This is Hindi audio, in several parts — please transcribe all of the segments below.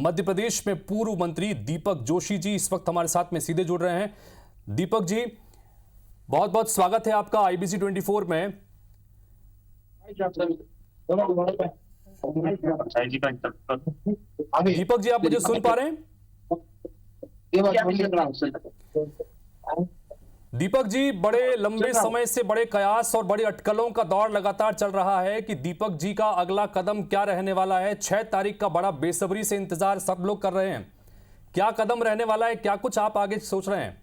मध्य प्रदेश में पूर्व मंत्री दीपक जोशी जी इस वक्त हमारे साथ में सीधे जुड़ रहे हैं। दीपक जी, बहुत बहुत स्वागत है आपका IBC 24 में। दीपक जी, आप मुझे सुन पा रहे हैं? दीपक जी, बड़े लंबे समय से बड़े कयास और बड़ी अटकलों का दौर लगातार चल रहा है कि दीपक जी का अगला कदम क्या रहने वाला है। 6 तारीख का बड़ा बेसब्री से इंतजार सब लोग कर रहे हैं। क्या कदम रहने वाला है, क्या कुछ आप आगे सोच रहे हैं?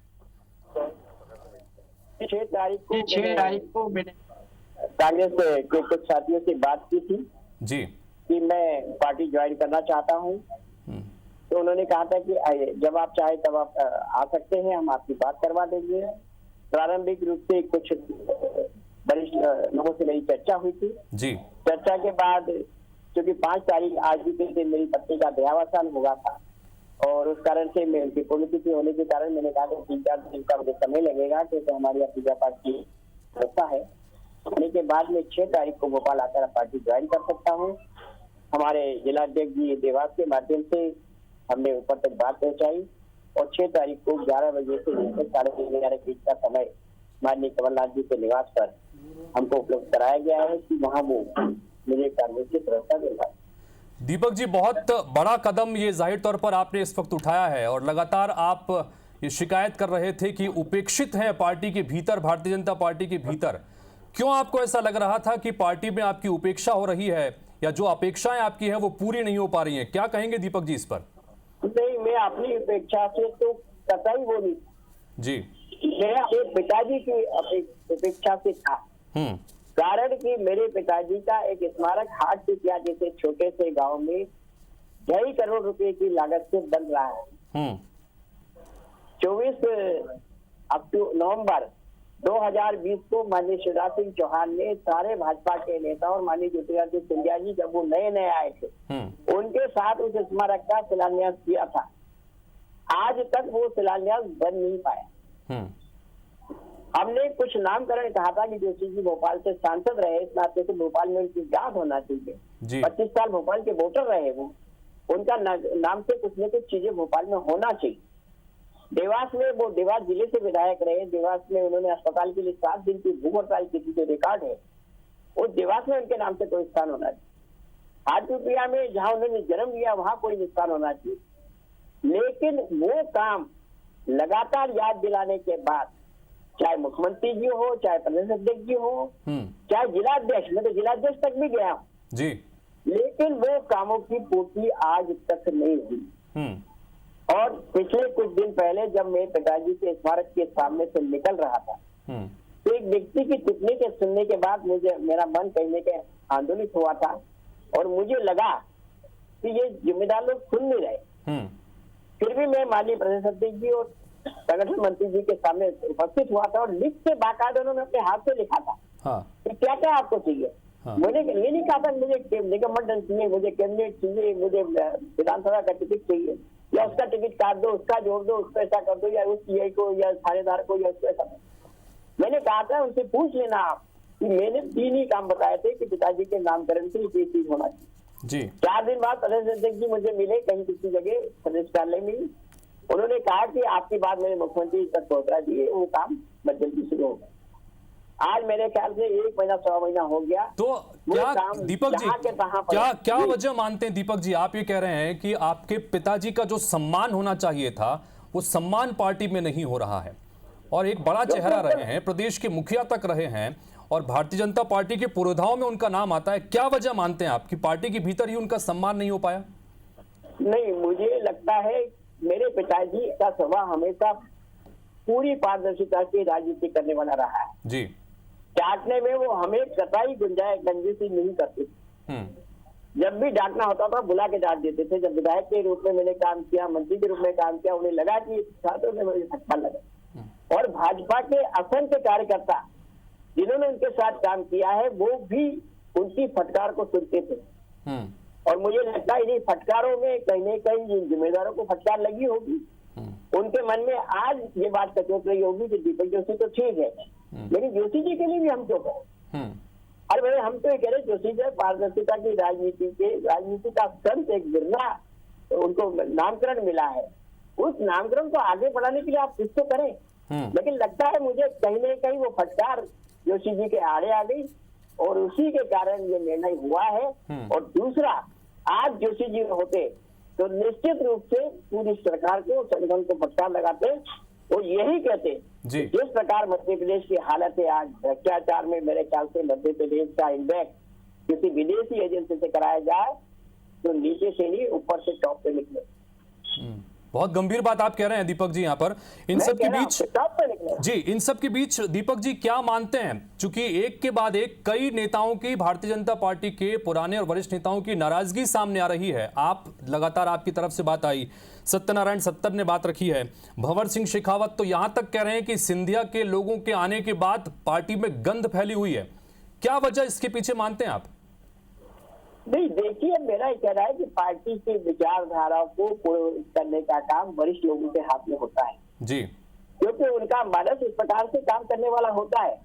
6 तारीख को मैंने कांग्रेस के कुछ साथियों से बात की थी जी कि मैं पार्टी ज्वाइन करना चाहता हूं। तो उन्होंने कहा था कि जब आप चाहे तब आप आ सकते हैं, हम आपकी बात करवा देंगे। प्रारंभिक रूप से कुछ वरिष्ठ लोगों से मेरी चर्चा हुई थी जी। चर्चा के बाद क्योंकि 5 तारीख आज भी के दिन मेरी पत्नी का देहावसान हुआ था और उस कारण से मैं उनकी पुण्यतिथि होने के कारण मैंने कहा कि 3-4 दिन का मुझे समय लगेगा क्योंकि हमारी पूजा पाठ की व्यवस्था है। होने के बाद में 6 तारीख को भोपाल आकर पार्टी ज्वाइन कर सकता हूँ। हमारे जिलाध्यक्ष जी देवास के माध्यम से हमने ऊपर तक बात पहुंचाई और 6 तारीख को 11 बजे से लेकर 11:30 के बीच का समय माननीय कमलनाथ जी के निवास पर हमको उपलब्ध कराया गया है कि वहाँ वो मुझे कांग्रेस की व्यवस्था देगा। दीपक जी, बहुत बड़ा कदम ये जाहिर तौर पर आपने इस वक्त उठाया है और लगातार आप ये शिकायत कर रहे थे कि उपेक्षित है पार्टी के भीतर, भारतीय जनता पार्टी के भीतर। क्यों आपको ऐसा लग रहा था कि पार्टी में आपकी उपेक्षा हो रही है या जो अपेक्षाएं आपकी हैं वो पूरी नहीं हो पा रही हैं? क्या कहेंगे दीपक जी इस पर? नहीं, मैं अपनी उपेक्षा से तो कतई वो नहीं जी। मैं अपने पिताजी की उपेक्षा से था। कारण कि मेरे पिताजी का एक स्मारक हाट टिकिया जैसे छोटे से गांव में 2.5 करोड़ रुपए की लागत से बन रहा है। 24 नवंबर 2020 को माननीय शिवराज सिंह चौहान ने सारे भाजपा के नेता और माननीय ज्योतिरादित्य सिंधिया जी जब वो नए आए थे उनके साथ उस स्मारक का शिलान्यास किया था। आज तक वो शिलान्यास बन नहीं पाया। हमने कुछ नामकरण कहा था कि जोशी जी भोपाल से सांसद रहे, इस नाते से भोपाल में उनकी याद होना चाहिए। 25 साल भोपाल के वोटर रहे, वो उनका नाम से कुछ न कुछ चीजें भोपाल में होना चाहिए। देवास में वो देवास जिले से विधायक रहे, देवास में उन्होंने अस्पताल के लिए 7 दिन की भूख हड़ताल की थी, जो रिकॉर्ड है, वो देवास में उनके नाम से कोई स्थान होना चाहिए। हाटपिया में जहां उन्होंने जन्म लिया वहां कोई निशान होना चाहिए। लेकिन वो काम लगातार याद दिलाने के बाद, चाहे मुख्यमंत्री जी हो, चाहे प्रदेश अध्यक्ष जी हो, चाहे जिलाध्यक्ष, मैं तो जिलाध्यक्ष तक भी गया हूँ जी, लेकिन वो कामों की पूर्ति आज तक नहीं हुई। और पिछले कुछ दिन पहले जब मैं पिताजी के स्मारक के सामने से निकल रहा था तो एक व्यक्ति की टिप्पणी के सुनने के बाद मेरा मन कहने के आंदोलित हुआ था और मुझे लगा कि ये जिम्मेदार लोग सुन नहीं रहे। फिर भी मैं माननीय प्रदेश अध्यक्ष जी और संगठन मंत्री जी के सामने उपस्थित हुआ था और लिख के बाकायदा उन्होंने अपने हाथ से लिखा था कि क्या क्या आपको चाहिए। मुझे ये नहीं कहा था मुझे निगम मंडल चाहिए, मुझे कैबिनेट चाहिए, मुझे विधानसभा का टिकट चाहिए या उसका टिकट काट दो, उसका जोड़ दो, उसको ऐसा कर दो, या उस सीआई को या थानेदार को या उसको ऐसा। मैंने कहा था उनसे पूछ लेना आप कि मैंने 3 ही काम बताए थे कि पिताजी के नामकरण से ये चीज होना चाहिए जी। 4 दिन बाद प्रदेश अध्यक्ष जी मुझे मिले कहीं किसी जगह प्रदेश कार्यालय में। उन्होंने कहा कि आपकी बात मैंने मुख्यमंत्री तक पहुंचा दी, वो काम जल्दी शुरू हो गया। आज मेरे ख्याल से 1 महीना 1.25 महीना हो गया। तो क्या दीपक जी, क्या वजह मानते हैं दीपक जी, आप ये कह रहे हैं कि आपके पिताजी का जो सम्मान होना चाहिए था वो सम्मान पार्टी में नहीं हो रहा है और एक बड़ा चेहरा रहे हैं, प्रदेश के मुखिया तक रहे हैं और भारतीय जनता पार्टी के पुरोधाओं में उनका नाम आता है। क्या वजह मानते हैं आपकी पार्टी के भीतर ही उनका सम्मान नहीं हो पाया? नहीं, मुझे लगता है मेरे पिताजी का स्वभाव हमेशा पूरी पारदर्शिता की राजनीति करने वाला रहा है जी। डांटने में वो हमें कतई कंजूसी नहीं करते थे। जब भी डांटना होता था बुला के डांट देते थे। जब विधायक के रूप में मैंने काम किया, मंत्री के रूप में काम किया, उन्हें लगा कि छात्रों ने मुझे अच्छा लगा। और भाजपा के असंख्य कार्यकर्ता जिन्होंने उनके साथ काम किया है वो भी उनकी फटकार को सुनते थे और मुझे लगता है इन्हीं फटकारों में कहीं न कहीं जिम्मेदारों को फटकार लगी होगी। उनके मन में आज ये बात कचोट रही होगी कि दीपक जोशी तो ठीक है, लेकिन जोशी जी के लिए भी हम क्यों करें। अरे भाई, हम तो ये कह रहे जोशी जी पारदर्शिता की राजनीति का संत, एक बिरला उनको नामकरण मिला है, उस नामकरण को आगे बढ़ाने के लिए आप कुछ तो करें। लेकिन लगता है मुझे कहीं न कहीं वो फटकार जोशी जी के आड़े आ गई और उसी के कारण ये निर्णय हुआ है। और दूसरा, आज जोशी जी होते तो निश्चित रूप से पूरी सरकार को, संगठन को फटकार लगाते और यही कहते जिस प्रकार मध्य प्रदेश की हालत है आज, भ्रष्टाचार में मेरे ख्याल से मध्य प्रदेश का इंडेक्स किसी विदेशी एजेंसी से कराया जाए तो नीचे से नहीं ऊपर से टॉप पे निकले। बहुत गंभीर बात आप कह रहे हैं दीपक जी यहाँ पर। इन सब के बीच दीपक जी क्या मानते हैं, चूंकि एक के बाद एक कई नेताओं की, भारतीय जनता पार्टी के पुराने और वरिष्ठ नेताओं की नाराजगी सामने आ रही है। आप लगातार, आपकी तरफ से बात आई, सत्यनारायण सत्तर ने बात रखी है, भंवर सिंह शेखावत तो यहां तक कह रहे हैं कि सिंधिया के लोगों के आने के बाद पार्टी में गंध फैली हुई है। क्या वजह इसके पीछे मानते हैं आप? नहीं, देखिए, मेरा ये कहना है कि पार्टी की विचारधारा को करने का काम वरिष्ठ लोगों के हाथ में होता है जी, क्योंकि उनका मनस इस प्रकार से काम करने वाला होता है।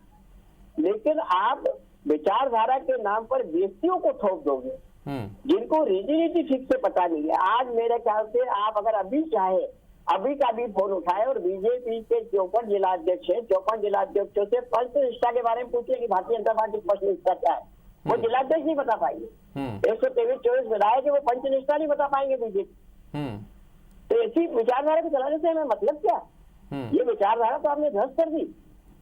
लेकिन आप विचारधारा के नाम पर व्यक्तियों को थोप दोगे जिनको रीजनिटी ठीक से पता नहीं है। आज मेरे ख्याल से आप अगर अभी चाहे, अभी का भी फोन उठाए और बीजेपी के 54 जिलाध्यक्ष है, 54 जिलाध्यक्षों से पंचनिष्ठा के बारे में पूछिए कि भारतीय जनता पार्टी की पंचनिष्ठा क्या है, वो जिलाध्यक्ष नहीं बता पाएंगे। 123-24 विधायक है, वो पंचनिष्ठा नहीं बता पाएंगे बीजेपी। तो ऐसी विचारधारा को चलाने से हमें मतलब क्या? ये विचारधारा तो आपने ध्वस्त कर दी।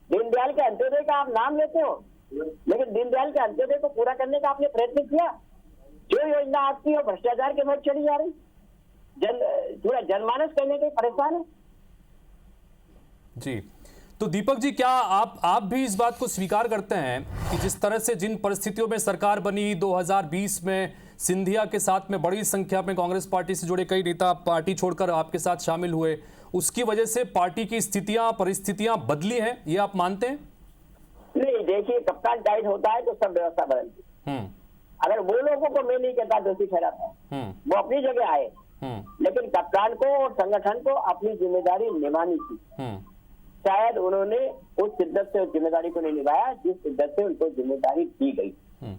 दीनदयाल के अंत्योदय का आप नाम लेते हो, लेकिन दीनदयाल के अंत्योदय को पूरा करने का आपने प्रयत्न किया? जो योजना आपकी हो भ्रष्टाचार के भर चढ़ी जा रही, पूरा जनमानस करने के परेशान है। जी, तो दीपक जी, क्या आप भी इस बात को स्वीकार करते हैं कि जिस तरह से, जिन परिस्थितियों में सरकार बनी 2020 में, सिंधिया के साथ में बड़ी संख्या में कांग्रेस पार्टी से जुड़े कई नेता पार्टी छोड़कर आपके साथ शामिल हुए, उसकी वजह से पार्टी की स्थितियां, परिस्थितियां बदली हैं, ये आप मानते हैं? नहीं, देखिए, कप्तान टाइट होता है तो सब व्यवस्था बदलती है। अगर वो लोगों को मैं नहीं कहता दोषी ठहराता, वो अपनी जगह आए, लेकिन कप्तान को और संगठन को अपनी जिम्मेदारी निभानी थी। शायद उन्होंने उस शिद्दत से उस जिम्मेदारी को नहीं निभाया जिस शिद्दत से उनको जिम्मेदारी दी गई।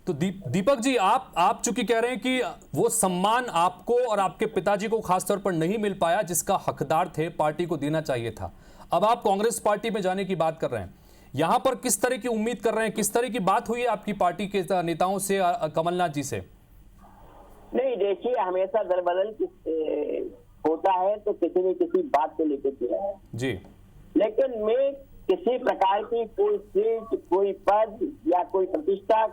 तो दीपक जी, आप चूंकि कह रहे हैं कि वो सम्मान आपको और आपके पिताजी को खासतौर पर नहीं मिल पाया जिसका हकदार थे, पार्टी को देना चाहिए था। अब आप कांग्रेस पार्टी में जाने की बात कर रहे हैं, यहां पर किस तरह की उम्मीद कर रहे हैं, किस तरह की बात हुई है आपकी पार्टी के नेताओं से, कमलनाथ जी से? नहीं, देखिए, हमेशा दरबदल होता है तो किसी न किसी बात को लेकर किया है जी, लेकिन मैं किसी प्रकार की कोई सीट, कोई पद या कोई प्रतिष्ठा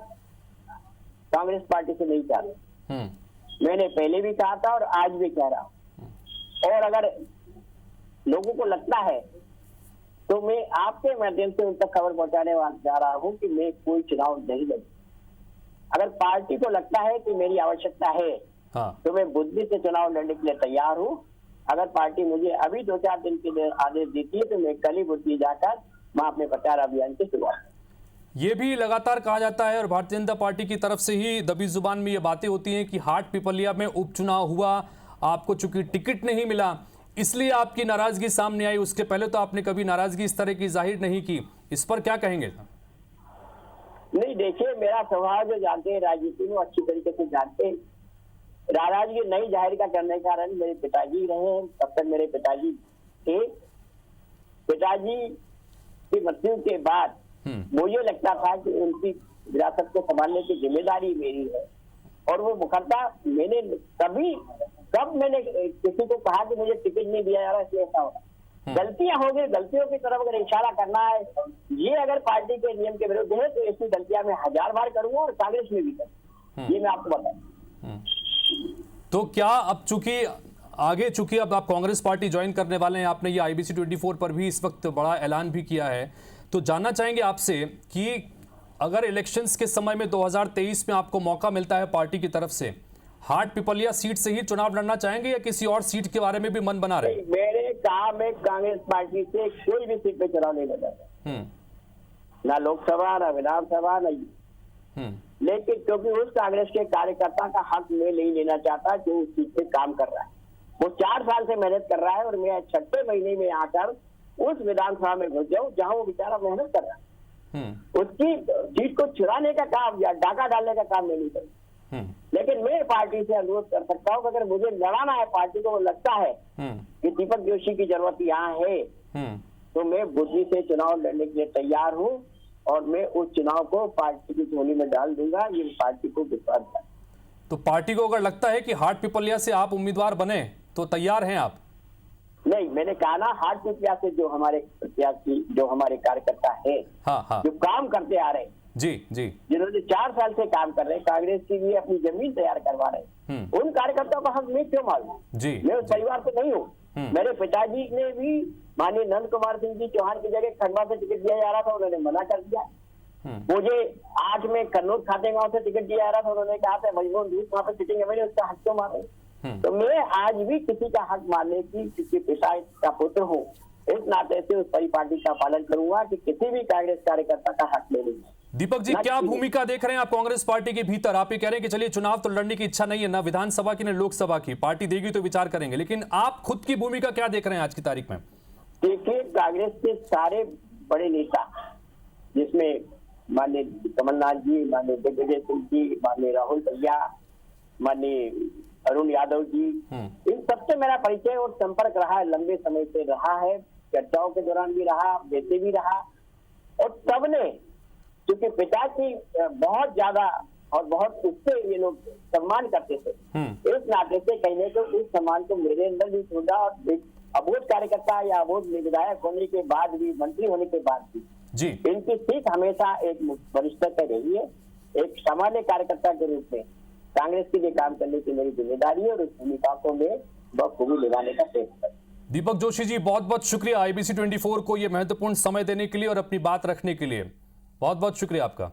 कांग्रेस पार्टी से नहीं चाहता। मैंने पहले भी कहा था और आज भी कह रहा हूं। और अगर लोगों को लगता है तो मैं आपके माध्यम से उन तक खबर पहुंचाने जा रहा हूं कि मैं कोई चुनाव नहीं लड़। अगर पार्टी को लगता है कि मेरी आवश्यकता है तो मैं बुद्धि से चुनाव लड़ने के लिए तैयार हूं। अगर पार्टी मुझे अभी 2-4 दिन के लिए आदेश देती है तो मैं कल ही बुद्धि जाकर मैं अपने प्रचार अभियान की शुरुआत। ये भी लगातार कहा जाता है और भारतीय जनता पार्टी की तरफ से ही दबी जुबान में ये बातें होती हैं कि हाट पिपलिया में उपचुनाव हुआ, आपको चूंकि टिकट नहीं मिला इसलिए आपकी नाराजगी सामने आई, उसके पहले तो आपने कभी नाराजगी इस तरह की जाहिर नहीं की। इस पर क्या कहेंगे? नहीं, देखिए, मेरा स्वभाव जो जानते हैं राजनीति में अच्छी तरीके से जानते हैं, नाराजगी नहीं जाहिर का करने का कारण मेरे पिताजी रहे। तब तक मेरे पिताजी थे। पिताजी की मृत्यु के बाद मुझे लगता था कि उनकी विरासत को संभालने की जिम्मेदारी मेरी है। और वो मुखर्ता मैंने कब मैंने किसी को कहा कि मुझे टिकट नहीं दिया जा रहा, इसलिए ऐसा होगा। गलतियां हो गई, गलतियों की तरफ अगर इशारा करना है, ये अगर पार्टी के नियम के विरुद्ध है तो ऐसी गलतियां मैं 1000 बार करूंगा और कांग्रेस में भी करूंगा, ये मैं आपको बताऊं। तो क्या अब चूंकि अब आप कांग्रेस पार्टी ज्वाइन करने वाले हैं, आपने ये IBC 24 पर भी इस वक्त बड़ा ऐलान भी किया है, तो जानना चाहेंगे आपसे कि अगर इलेक्शंस के समय में 2023 में आपको मौका मिलता है पार्टी की तरफ से, हाट पिपलिया सीट से ही चुनाव लड़ना चाहेंगे या किसी और सीट के बारे में भी मन बना रहे? मेरे कहा मैं कांग्रेस पार्टी से कोई भी सीट पे चुनाव नहीं लड़ा, ना लोकसभा, ना विधानसभा, नहीं। लेकिन क्योंकि उस कांग्रेस के कार्यकर्ता का हक मैं नहीं लेना चाहता जो उस सीट पे काम कर रहा है। वो 4 साल से मेहनत कर रहा है और मैं 6ठे महीने में आकर उस विधानसभा में घुस जाऊं जहां वो बेचारा मेहनत कर रहा है। उसकी सीट को चुराने का काम या डाका डालने का काम मैं नहीं करूँ। लेकिन मैं पार्टी से अनुरोध कर सकता हूँ कि अगर मुझे लड़ाना है, पार्टी को लगता है कि दीपक जोशी की जरूरत यहाँ है, तो मैं बुद्धि से चुनाव लड़ने के लिए तैयार हूँ और मैं उस चुनाव को पार्टी की झोली में डाल दूंगा। ये पार्टी को विश्वास है। तो पार्टी को अगर लगता है कि हाट पिपलिया से आप उम्मीदवार बने तो तैयार हैं आप? नहीं, मैंने कहा ना, हाट पिपलिया से जो हमारे प्रत्याशी, जो हमारे कार्यकर्ता है, हाँ। जो काम करते आ रहे हैं, जी, जिन्होंने 4 साल से काम कर रहे हैं, कांग्रेस के लिए अपनी जमीन तैयार करवा रहे हैं, उन कार्यकर्ताओं का हक मैं क्यों मारूं? मैं उस परिवार से नहीं हूँ। मेरे पिताजी ने भी माननीय नंद कुमार सिंह जी चौहान की जगह खंडवा से टिकट दिया जा रहा था, उन्होंने मना कर दिया। मुझे 8 में कन्नौज खाते गांव से टिकट दिया जा रहा था, उन्होंने कहा था मजबूर दूर वहां पर सिटिंग है, मैंने उसका हक क्यों मारे? तो मैं आज भी किसी का हक मानने की, किसी पिता का पुत्र हूँ, इस नाते से उस परिपाटी का पालन करूंगा कि किसी भी कांग्रेस कार्यकर्ता का हक ले लूंगा। दीपक जी, क्या भूमिका देख रहे हैं आप कांग्रेस पार्टी के भीतर? आप ये कह रहे हैं कि चलिए चुनाव तो लड़ने की इच्छा नहीं है, ना विधानसभा की ना लोकसभा की, पार्टी देगी तो विचार करेंगे, लेकिन आप खुद की भूमिका क्या देख रहे हैं आज की तारीख में? देखिए, कांग्रेस के सारे बड़े नेता, जिसमें माननीय कमलनाथ जी, माननीय दिग्विजय सिंह जी, माननीय राहुल भैया, माननीय अरुण यादव जी, इन सबसे मेरा परिचय और संपर्क रहा है, लंबे समय से रहा है, चर्चाओं के दौरान भी रहा, वैसे भी रहा। और सबने, क्योंकि पिता की बहुत ज्यादा और बहुत उससे ये लोग सम्मान करते थे, इस नाते से कहने को उस सम्मान को मेरे अंदर भी छोड़ा। और अबोध कार्यकर्ता या अबोध विधायक होने के बाद भी, मंत्री होने के बाद भी जी, इनकी सीख हमेशा एक वरिष्ठता रही है। एक सामान्य कार्यकर्ता के रूप में कांग्रेस के लिए काम करने की मेरी जिम्मेदारी है और उस भूमिका को मैं बखूबी निभाने का प्रयत्न करूंगा। दीपक जोशी जी, बहुत बहुत शुक्रिया IBC 24 को ये महत्वपूर्ण समय देने के लिए और अपनी बात रखने के लिए। बहुत बहुत शुक्रिया आपका।